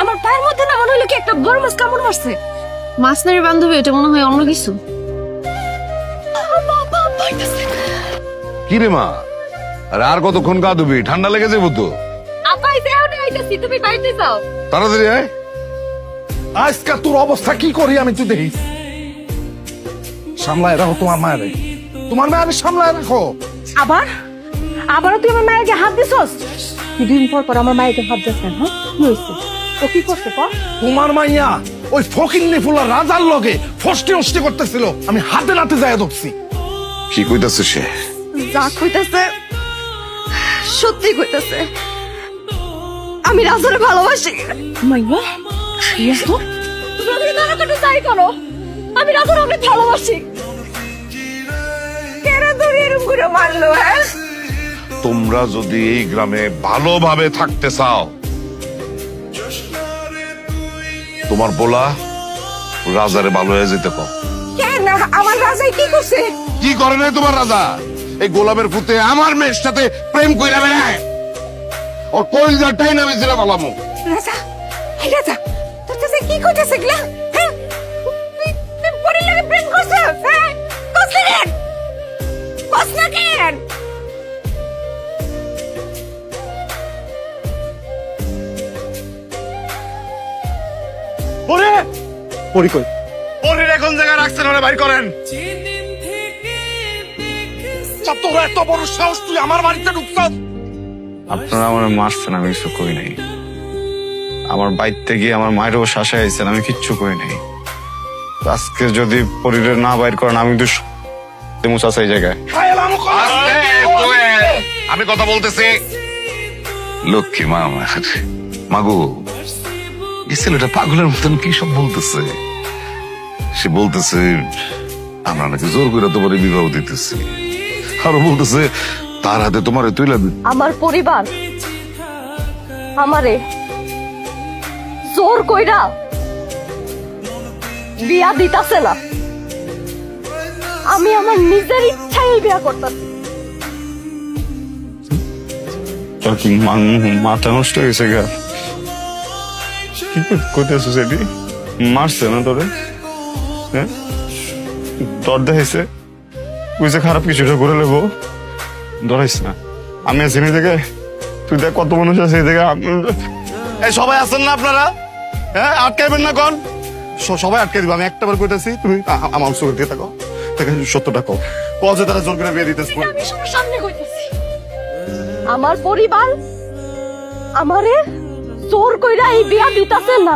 আমার পায়ের মধ্যে না মনে হলো কি একটা বড় মাছ কামড় মারছে। মাছ নারী বান্ধবী, এটা মনে হয় অন্য কিছু। কি রে মা, আরে আর কতক্ষণ কাঁদবি? ঠান্ডা লেগে যাবো তো। তুমি বাড়িতে যাও, তাড়াতাড়ি আয়। আজকে তোর অবস্থা কি করি আমি, তুই দেখিস। সামলায় রাখো তোমার মায়ের, তোমার মায়ের সামলায় রাখো। আবারও তুই আমার মায়ের হাত দিছস। দুদিন পর পর আমার মায়ের হাত দিচ্ছেন। হ্যাঁ কি হয়েছে? ও কি করছে কর? তোমার মাইয়া ওই ফকিন্নি ফুলা রাজার লগে ফষ্টি অষ্টি করতেছিল, আমি হাতে নাতে যায় ধরছি। কি কইতাছে সে? যা কইতাছে সত্যি কইতাছে। আমি রাজারে ভালোবাসি। মাইয়া তুমি আমাকে না করে যাই করো, আমি রাজারে অনেক ভালোবাসি। কেন তুমি এরকম করে মারলো? হ্যাঁ, তোমরা যদি এই গ্রামে ভালোভাবে থাকতে চাও, তোমার বলা রাজারে ভালো হয়ে যেতে কও। কেন আমার রাজাই কি করছে? কি করে নাই তোমার রাজা? এই গোলাপের ফুতে আমার মেয়ের সাথে প্রেম কইরা বেড়ায়। ওর কইলজাটাই নামে ছিল বলামু। রাজা, এই রাজা, তোর কাছে কি করতেছে গলা? হ্যাঁ, তুই পরি লাগে প্রেম করছিস? হ্যাঁ, কসলেন কসলেন। ওরে পরি কই? পরির এখন জায়গা রাখছেন, ওরে বাইর করেন। তোর এত বড় সাহস, তুই আমার বাড়িতে ঢুকছস? আপনারা আমার মারছেন, আমি কিছু করি নাই। আমার বাইতে গিয়ে আমার মায়েরও শাসায় আইছেন, আমি কিচ্ছু করি নাই। আজকে যদি পরিরে না বাইর করেন, আমি তো মুসাসাই জায়গায়। আমি কথা বলতেছি। লক্ষ্মী মা আমার মাগো, এই ছেলেটা পাগলের মতন কি সব বলতেছে। সে বলতেছে আমরা নাকি জোর করে তোমার বিবাহ দিতেছি, আরো বলতেছে তার হাতে তোমার তুইলা। আমার পরিবার আমারে জোর কইরা বিয়া দিতাছে না, আমি আমার নিজের ইচ্ছায় বিয়া করতেছি। তোর কি মাথা নষ্ট হয়েছে গা? কি করতেছিস? এটি মারছে না তোরে? হ্যাঁ, তোর দেখাইছে বুঝে খারাপ কিছুটা করে নেবো, ধরাইস না। আমি আছি না জায়গায়, তুই দেখ কত মানুষ আছে এই জায়গায়। এই সবাই আছেন না আপনারা? হ্যাঁ, আটকাইবেন না কোন? সবাই আটকাই দিব। আমি একটা বার কইতাছি, তুমি আমার চোখের দিকে থাকো, সত্যটা কও। কজে তারা জোর করে বিয়ে দিতেছে? আমি সবার সামনে কইতাছি, আমার পরিবার আমারে জোর কইরা এই বিয়া দিতাছে না।